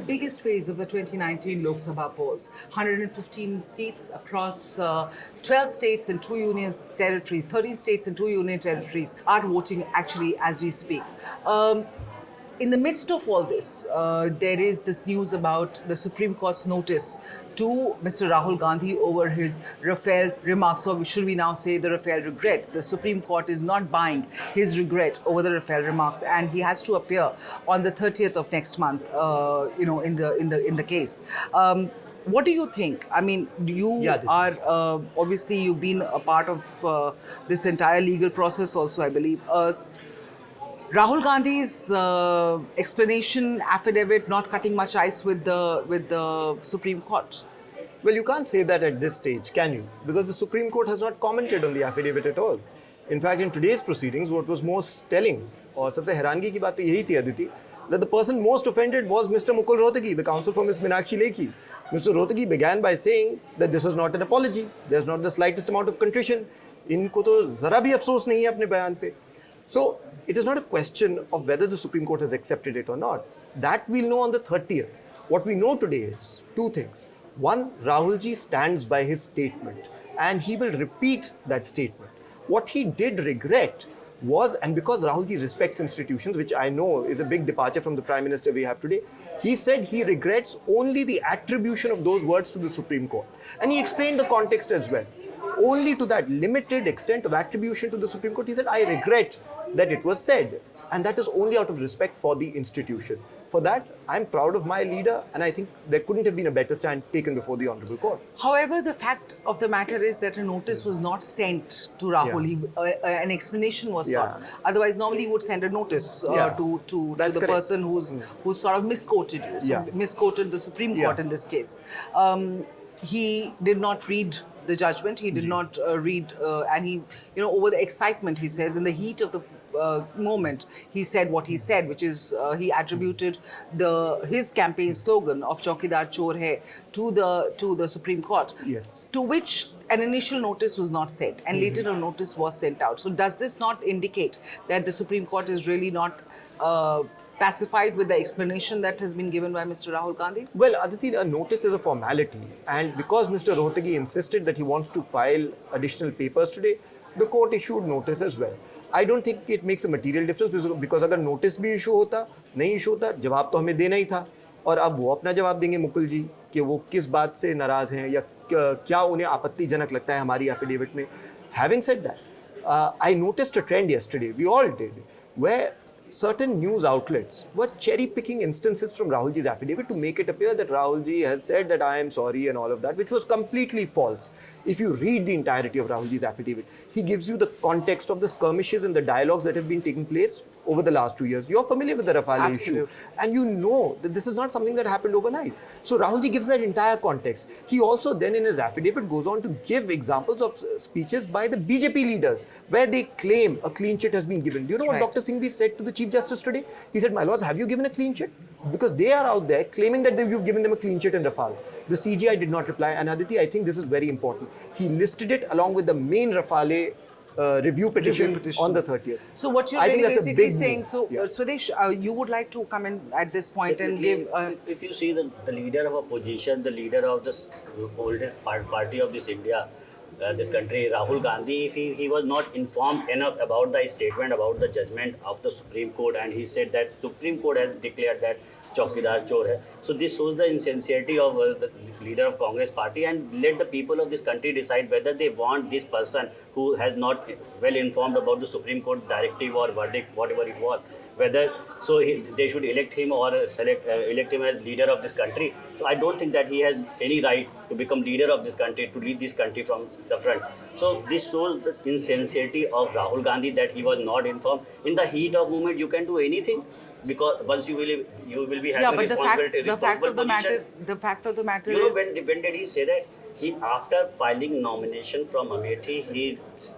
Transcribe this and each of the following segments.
biggest phase of the 2019 Lok Sabha polls. 115 seats across 12 states and 2 union territories, 30 states and 2 union territories are voting actually as we speak. In the midst of all this, there is this news about the Supreme Court's notice to Mr. Rahul Gandhi over his Rafale remarks, or should we now say the Rafale regret. The Supreme Court is not buying his regret over the Rafale remarks, and he has to appear on the 30th of next month, in the case. What do you think? I mean, you are obviously you've been a part of this entire legal process also, I believe. Rahul Gandhi's explanation affidavit not cutting much ice with the Supreme Court. Well, you can't say that at this stage, can you? Because the Supreme Court has not commented on the affidavit at all. In fact, in today's proceedings, what was most telling, और सबसे हैरानगी की बात तो यही थी Aditi, that the person most offended was Mr. Mukul Rohtagi, the counsel for Ms. Meenakshi Lekhi. Mr. Rohtagi began by saying that this was not an apology. There's not the slightest amount of contrition. इनको तो जरा भी अफसोस नहीं है अपने बयान पे. So, it is not a question of whether the Supreme Court has accepted it or not. That we'll know on the 30th. What we know today is two things. One, Rahulji stands by his statement and he will repeat that statement. What he did regret was, and because Rahulji respects institutions, which I know is a big departure from the Prime Minister we have today, he said he regrets only the attribution of those words to the Supreme Court. And he explained the context as well. Only to that limited extent of attribution to the Supreme Court, he said, I regret that it was said. And that is only out of respect for the institution. For that, I'm proud of my leader, and I think there couldn't have been a better stand taken before the Honorable Court. However, the fact of the matter is that a notice was not sent to Rahul. An explanation was sought. Otherwise, normally you would send a notice to the person who's sort of misquoted you, misquoted the Supreme Court in this case. He did not read the judgment. He did not read, and he, over the excitement, he says, in the heat of the moment, he said what he said, which is he attributed his campaign slogan of "Chaukidar Chor Hai" to the Supreme Court. Yes. To which an initial notice was not sent, and later a notice was sent out. So does this not indicate that the Supreme Court is really not pacified with the explanation that has been given by Mr. Rahul Gandhi? Well, Aditi, a notice is a formality. And because Mr. Rohtagi insisted that he wants to file additional papers today, the court issued notice as well. I don't think it makes a material difference because अगर notice भी issue होता, नहीं issue होता, जवाब तो हमें देना ही था. और अब वो अपना जवाब देंगे मुकुल जी कि वो किस बात से नाराज हैं या क्या उन्हें आपत्तिजनक लगता है हमारी affidavit में. Having said that, I noticed a trend yesterday, we all did, where certain news outlets were cherry-picking instances from Rahulji's affidavit to make it appear that Rahulji has said that I am sorry and all of that, which was completely false. If you read the entirety of Rahulji's affidavit, he gives you the context of the skirmishes and the dialogues that have been taking place over the last 2 years. You're familiar with the Rafale issue. And you know that this is not something that happened overnight. So Rahulji gives that entire context. He also then in his affidavit goes on to give examples of speeches by the BJP leaders where they claim a clean chit has been given. Do you know what Dr. Singhvi said to the Chief Justice today? He said, my lords, have you given a clean chit? Because they are out there claiming that you've given them a clean chit in Rafale. The CGI did not reply. And Aditi, I think this is very important. He listed it along with the main Rafale review petition on the 30th. So what you're really basically saying, so Swadesh, you would like to come in at this point and give... If you see the leader of opposition, the leader of the oldest party of this India, this country, Rahul Gandhi, if he was not informed enough about the statement, about the judgment of the Supreme Court, and he said that Supreme Court has declared that Chaukidar Chor hai. So this shows the insincerity of the leader of Congress party, and let the people of this country decide whether they want this person who has not well informed about the Supreme Court directive or verdict, whatever it was, whether they should elect him or elect him as leader of this country. So I don't think that he has any right to become leader of this country, to lead this country from the front. So this shows the insincerity of Rahul Gandhi, that he was not informed. In the heat of movement, you can do anything, because once you will be having responsibility. The fact of the matter you know, is, when did he say that? He, after filing nomination from Amethi,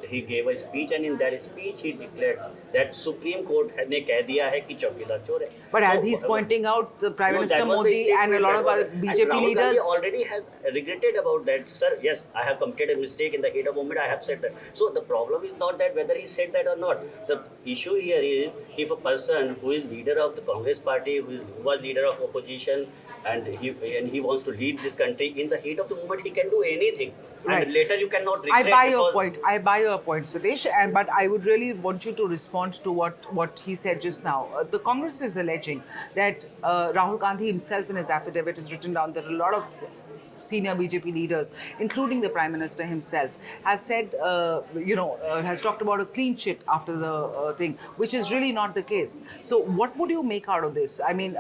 he gave a speech, and in that speech he declared that Supreme Court ने कह दिया है कि चौकीदार चोर है. But as he's pointing out, the Prime Minister Modi and a lot of other BJP Rahul leaders Gandhi already has regretted about that. Sir, yes, I have committed a mistake in the heat of moment. I have said that. So the problem is not that whether he said that or not. The issue here is if a person who is leader of the Congress party, who was leader of opposition, and he wants to lead this country in the heat of the moment, he can do anything. Right. And later you cannot regret. I buy your because- point. I buy your point, Swadesh. But I would really want you to respond to what he said just now. The Congress is alleging that Rahul Gandhi himself in his affidavit has written down that a lot of senior BJP leaders, including the Prime Minister himself, has said, has talked about a clean chit after the thing, which is really not the case. So, what would you make out of this? I mean,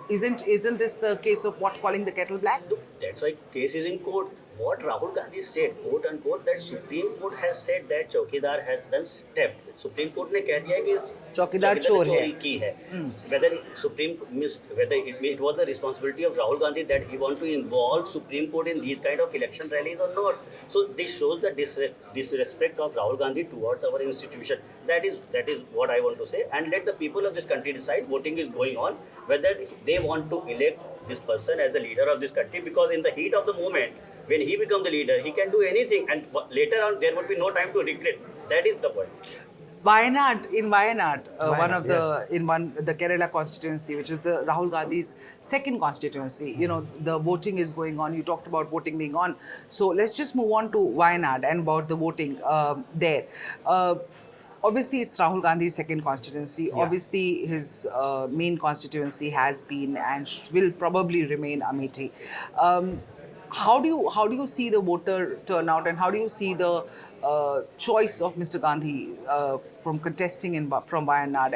isn't this the case of what, calling the kettle black? That's why case is in court. What Rahul Gandhi said, quote unquote, that Supreme Court has said that Chaukidar has done theft. Supreme Court ने कह दिया है कि चौकीदार चोर है. चोरी की है. Whether it was the responsibility of Rahul Gandhi that he want to involve Supreme Court in these kind of election rallies or not. So this shows the disrespect of Rahul Gandhi towards our institution. That is what I want to say. And let the people of this country decide. Voting is going on whether they want to elect this person as the leader of this country, because in the heat of the moment, when he becomes the leader, he can do anything, and later on there would be no time to regret. That is the point. Wayanad, one of yes. the Kerala constituency, which is the Rahul Gandhi's second constituency, the voting is going on. You talked about voting being on. So let's just move on to Wayanad and about the voting there. Obviously, it's Rahul Gandhi's second constituency. Yeah. Obviously, his main constituency has been and will probably remain Amethi. How do you see the voter turnout, and how do you see the choice of Mr. Gandhi from contesting from Wayanad,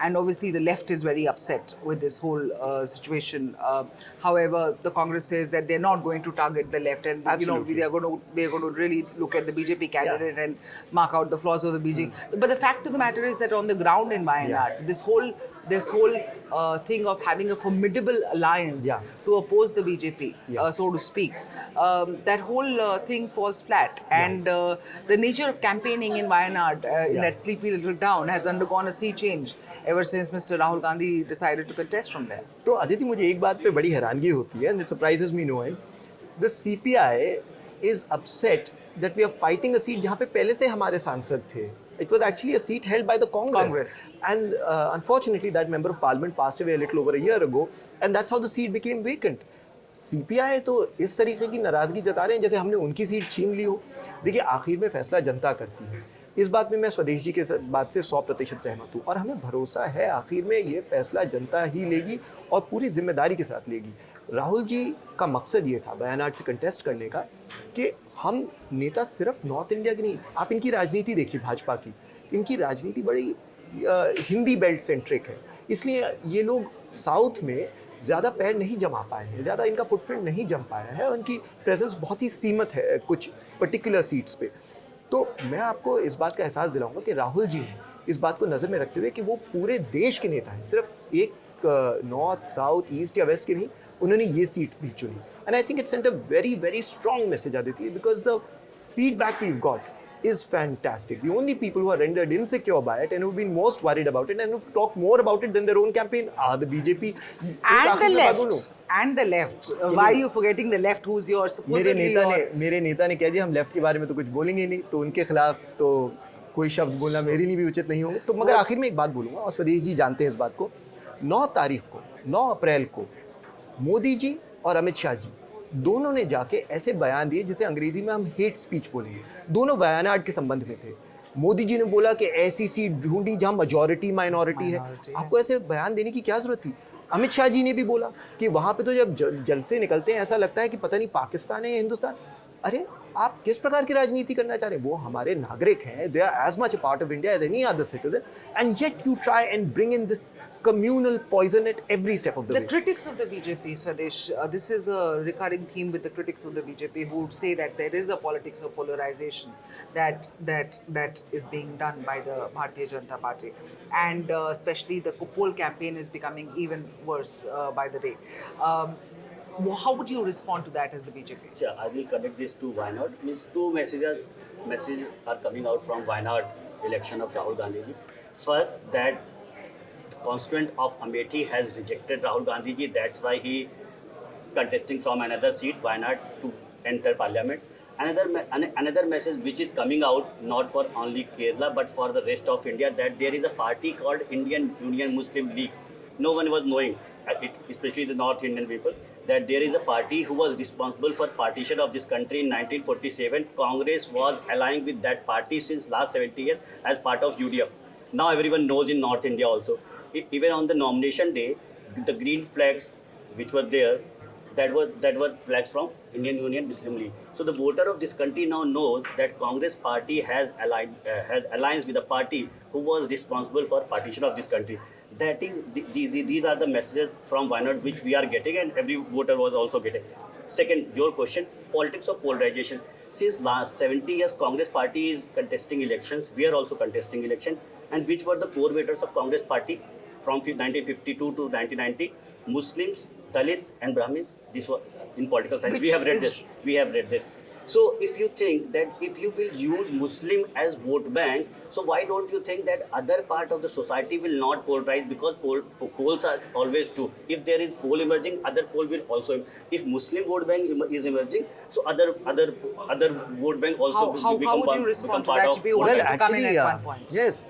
and obviously the left is very upset with this whole situation. However, the Congress says that they're not going to target the left, and Absolutely. they're going to really look at the BJP candidate and mark out the flaws of the BJP. But the fact of the matter is that on the ground in Wayanad, this whole thing of having a formidable alliance Yeah. to oppose the BJP, Yeah. so to speak, that whole thing falls flat. And the nature of campaigning in Wayanad, in that sleepy little town, has undergone a sea change ever since Mr. Rahul Gandhi decided to contest from there. तो अदिति, मुझे एक बात पे बड़ी हैरानगी होती है, and it surprises me no end. The CPI is upset that we are fighting a seat जहाँ पे पहले से हमारे सांसद थे. It was actually a seat held by the Congress. And unfortunately, that member of parliament passed away a little over a year ago, and that's how the seat became vacant. CPI तो इस तरीके की नाराजगी जता रहे हैं जैसे हमने उनकी सीट छीन ली हो. देखिए, आखिर में फैसला जनता करती है. इस बात में मैं स्वदेश जी के बात से 100% सहमत हूँ, और हमें भरोसा है आखिर में ये फैसला जनता ही लेगी और पूरी जिम्मेदारी के साथ लेगी. राहुल जी का मकसद ये था वायनाड से कंटेस्ट करने का कि हम नेता सिर्फ नॉर्थ इंडिया के नहीं, आप इनकी राजनीति देखिए भाजपा की, इनकी राजनीति बड़ी हिंदी बेल्ट सेंट्रिक है, इसलिए ये लोग साउथ में ज़्यादा पैर नहीं जमा पाए हैं, ज़्यादा इनका फुटप्रिंट नहीं जम पाया है, और उनकी प्रेजेंस बहुत ही सीमित है कुछ पर्टिकुलर सीट्स पे. तो मैं आपको इस बात का एहसास दिलाऊंगा कि राहुल जी ने इस बात को नज़र में रखते हुए कि वो पूरे देश के नेता हैं, सिर्फ एक नॉर्थ साउथ ईस्ट या वेस्ट के नहीं, उन्होंने ये सीट भी चुनी. And I think it sent a very very strong message Aditya, because the feedback we've got is fantastic. The only people who are rendered insecure by it and who've been most worried about it and who've talked more about it than their own campaign are the BJP. And the left. And the left. Why are you forgetting the left, who's your supposedly मेरे नेता ने कह दिया हम left के बारे में तो कुछ बोलेंगे नहीं, तो उनके खिलाफ तो कोई शब्द बोलना मेरे लिए भी उचित नहीं होंगे. तो मगर आखिर में एक बात बोलूँगा, और स्वदेश जी जानते हैं इस बात को, 9 अप्रैल को मोदी जी और अमित शाह जी दोनों ने जाके ऐसे बयान दिए जिसे अंग्रेजी में हम हेट स्पीच बोलेंगे. दोनों वायनाड के संबंध में थे. मोदी जी ने बोला कि ऐसी सीट ढूंढी जहां मेजॉरिटी माइनॉरिटी है. आपको ऐसे बयान देने की क्या जरूरत थी? अमित शाह जी ने भी बोला कि वहां पे तो जब जलसे निकलते हैं ऐसा लगता है कि पता नहीं पाकिस्तान है या हिंदुस्तान. अरे आप किस प्रकार की राजनीति करना चाह रहे हैं? वो हमारे नागरिक हैं, they are as much a part of India as any other citizen, and yet you try and bring in this communal poison at every step of the way. The critics of the BJP, Swadesh, this is a recurring theme with the critics of the BJP who would say that there is a politics of polarization that is being done by the Bharatiya Janata Party, and especially the poll campaign is becoming even worse by the day. How would you respond to that as the BJP? Yeah, I will connect this to Wayanad. Means two messages are coming out from Wayanad election of Rahul Gandhi ji. First, that constituent of Amethi has rejected Rahul Gandhi ji. That's why he contesting from another seat, Wayanad, to enter parliament. Another message which is coming out not for only Kerala but for the rest of India, that there is a party called Indian Union Muslim League. No one was knowing, especially the North Indian people, that there is a party who was responsible for partition of this country in 1947. Congress was allying with that party since last 70 years as part of UDF. Now everyone knows in North India also. Even on the nomination day, the green flags which were there, that were flags from Indian Union Muslim League. So the voter of this country now knows that Congress party has alliance with a party who was responsible for partition of this country. That is, these are the messages from Wayanad which we are getting, and every voter was also getting. Second, your question, politics of polarization. Since last 70 years, Congress party is contesting elections. We are also contesting election. And which were the core voters of Congress party from 1952 to 1990? Muslims, Dalits, and Brahmins. This was in political science. We have read this. So if you think that if you will use Muslim as vote bank, so why don't you think that other part of the society will not polarize, because polls are always true. If there is poll emerging, other poll will also. If Muslim vote bank is emerging, so other vote bank also how become would you respond to part that of if you wanted to come in at one point? Yes.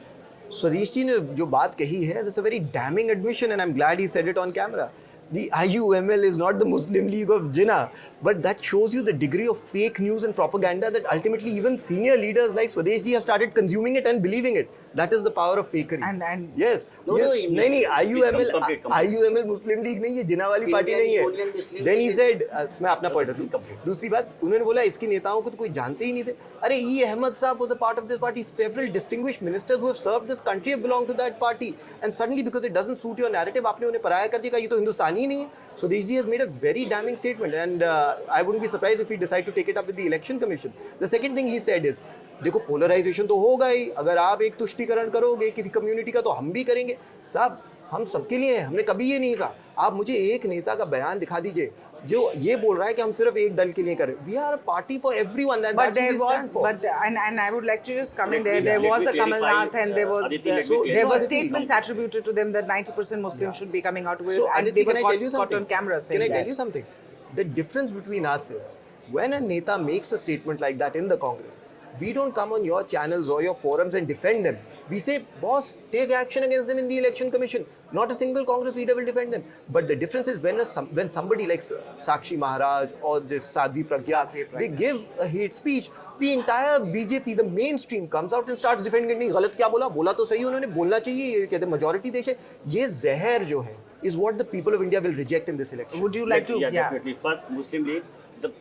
Swadesh ji ने जो बात कही है, that's a very damning admission, and I'm glad he said it on camera. The IUML is not the Muslim League of Jinnah, but that shows you the degree of fake news and propaganda that ultimately even senior leaders like Swadesh ji have started consuming it and believing it. That is the power of fakery. And yes, नहीं IUML Muslim League नहीं है, जिन्ना वाली party नहीं है. Then he said, मैं अपना point रखूँ. दूसरी बात, उन्होंने बोला इसके नेताओं को तो कोई जानते ही नहीं थे. अरे E. Ahmed साहब was a part of this party. Several distinguished ministers who have served this country have belonged to that party. And suddenly, because it doesn't suit your narrative, आपने उन्हें पराया कर दिया, ये तो हिंदुस्तानी ही नहीं है. So Swadesh ji has made a very damning statement, and I wouldn't be surprised if he decide to take it up with the election commission. The second thing he said is, देखो polarisation तो होगा ही, अगर आप एक तुष्टीकरण करोगे किसी community का तो हम भी करेंगे. साहब हम सबके लिए हैं, हमने कभी ये नहीं कहा. आप मुझे एक नेता का बयान दिखा दीजिए जो ये बोल रहा है कि हम सिर्फ एक दल के लिए करें. We are a party for everyone. But there was, and I would like to just come in there. There was a Kamal Nath, and there were statements attributed to them that 90% Muslims should be coming out with, so, and Aditi, they were caught on camera saying that. Can I tell you something? The difference between us is when a neta makes a statement like that in the Congress, we don't come on your channels or your forums and defend them. We say, boss, take action against them in the election commission. Not a single Congress leader will defend them. But the difference is when somebody like Sakshi Maharaj or this Sadhvi Pragya, they give a hate speech, the entire BJP, the mainstream comes out and starts defending. नहीं गलत क्या बोला, बोला तो सही उन्होंने, बोलना चाहिए, ये कहते majority देश है. ये जहर जो है is what the people of India will reject in this election. Would you like to? Yeah, definitely. First, Muslim League, the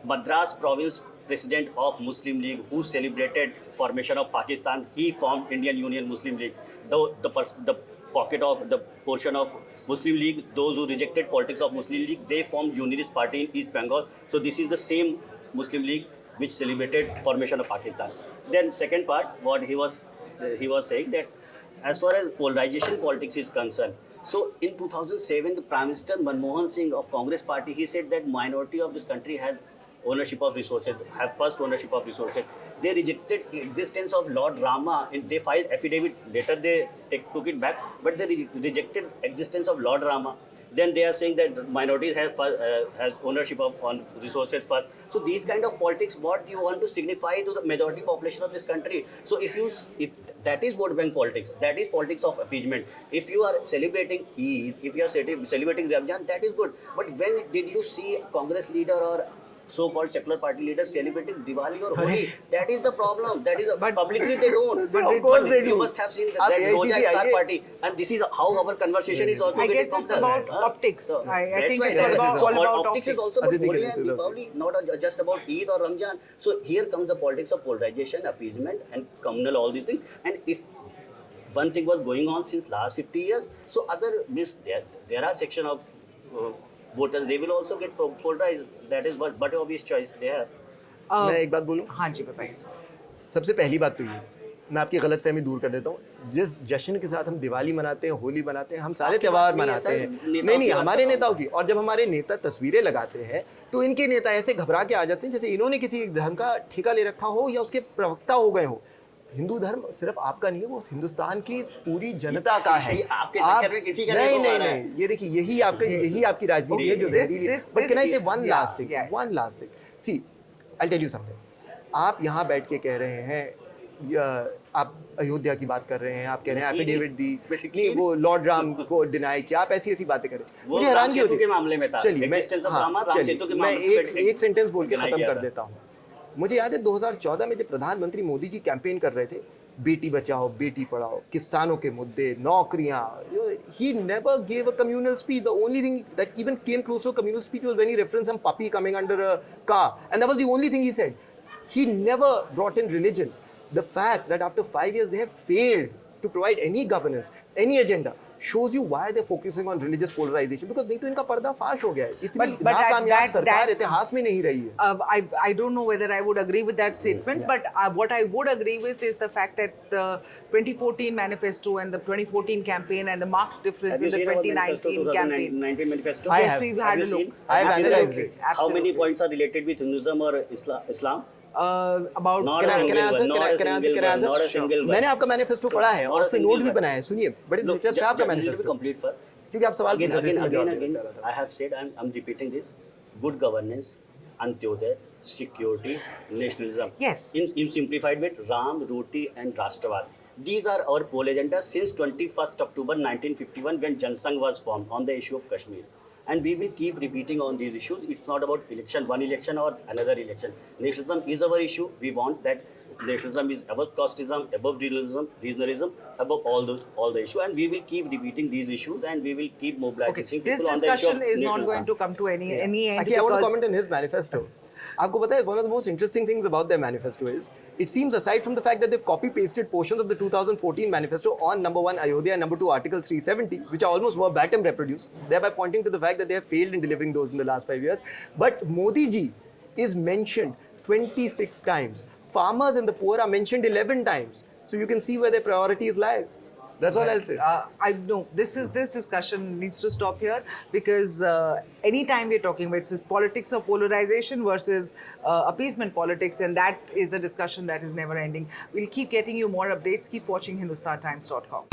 Madras province president of Muslim League who celebrated formation of Pakistan, he formed Indian Union Muslim League. The pocket of the portion of Muslim League, those who rejected politics of Muslim League, they formed Unionist Party in East Bengal. So this is the same Muslim League which celebrated formation of Pakistan. Then second part, what he was saying that as far as polarization politics is concerned, so in 2007, the Prime Minister Manmohan Singh of Congress Party, he said that minority of this country has ownership of resources, have first ownership of resources. They rejected existence of Lord Rama, and they filed affidavit. Later they took it back, but they rejected existence of Lord Rama. Then they are saying that minorities has ownership on resources first. So these kind of politics, what you want to signify to the majority population of this country. So if that is vote bank politics, that is politics of appeasement. If you are celebrating Eid, if you are celebrating Ramzan, that is good. But when did you see a Congress leader or so-called secular party leaders celebrating Diwali or Holi? That is the problem. That is publicly they don't. But of course they do. You must have seen that Roja Iftar party, and this is how our conversation is also I getting guess it's about optics. So, I think that's it's why all about optics. Is also about Holi and Deepavali, not just about Eid or Ramzan. So here comes the politics of polarization, appeasement, and communal, all these things. And if one thing was going on since last 50 years, so other means there are section of voters, they will also get polarized. That is but obvious choice they have. मैं एक बात बोलूं? हाँ जी बताइए. सबसे पहली बात तो ये, मैं आपकी गलतफहमी दूर कर देता हूँ. जिस जश्न के साथ हम दिवाली मनाते हैं, होली मनाते हैं, हम सारे त्योहार मनाते हैं. नहीं, हमारे नेताओं की. और जब हमारे नेता तस्वीरें लगाते हैं, तो इनके नेता ऐसे घबरा के आ जाते हैं जैसे इन्होंने किसी एक धर्म का ठेका ले रखा हो या उसके प्रवक्ता हो गए हो. हिंदू धर्म सिर्फ आपका नहीं है, वो हिंदुस्तान की पूरी जनता का है. आपके चक्कर में किसी का नहीं. ये देखिए, यही आपकी राजनीति है जो जहरीली है. But can I say one last thing? See, I'll tell you something. आप यहाँ बैठ के कह रहे हैं आप अयोध्या की बात कर रहे हैं, आप कह रहे हैं एफिडेविट दी, नहीं वो लॉर्ड राम को डिनाई किया, आप ऐसी बातें करें, मुझे हैरानगी होती है के मामले में था। चलिए मैं एक सेंटेंस बोल के खत्म कर देता हूँ। मुझे याद है 2014 में जब प्रधानमंत्री मोदी जी कैंपेन कर रहे थे, बेटी बचाओ बेटी पढ़ाओ, किसानों के मुद्दे, नौकरियां, he never gave a communal speech. The only thing that even came close to a communal speech was when he referenced some puppy coming under a car, and that was the only thing he said. He never brought in religion. The fact that after 5 years they have failed to provide any governance, any agenda, shows you why they're focusing on religious polarization, because नहीं तो इनका पर्दाफाश हो गया है, इतनी नाकामयाब सरकार इतिहास में नहीं रही है. I don't know whether I would agree with that statement, but what I would agree with is the fact that the 2014 manifesto and the 2014 campaign and the marked difference in the 2019 campaign. 19 manifesto? Yes, we've had a look. I have analyzed it. How many points are related with Hinduism or Islam? About Not a single one, not a single one. मैंने आपका manifesto पढ़ा है और उसमें note भी बनाया है. सुनिए, बड़े दिलचस्प है आपका मैनिफेस्टो. Complete first. क्योंकि आप सवाल Again, I have said, I'm repeating this: good governance, Antyodaya, security, nationalism. Yes. In simplified with Ram, Roti, and Rashtravad. These are our poll agenda since 21st October 1951, when Jansangh was formed on the issue of Kashmir. And we will keep repeating on these issues. It's not about election, one election or another election. Nationalism is our issue. We want that nationalism is above casteism, above regionalism, above all the issue. And we will keep repeating these issues, and we will keep mobilizing this people on the issue discussion of is not nationalism. going to come to any end. Actually, I want to because- comment on his manifesto. आपको पता है, one of the most interesting things about their manifesto is, it seems aside from the fact that they've copy-pasted portions of the 2014 manifesto on number 1 Ayodhya and number 2 Article 370, which are almost verbatim reproduced, thereby pointing to the fact that they have failed in delivering those in the last 5 years. But Modi ji is mentioned 26 times. Farmers and the poor are mentioned 11 times. So you can see where their priorities lie. That's all I'll say. I know this discussion needs to stop here, because anytime we're talking about it's politics of polarization versus appeasement politics, and that is a discussion that is never ending. We'll keep getting you more updates. Keep watching HindustanTimes.com.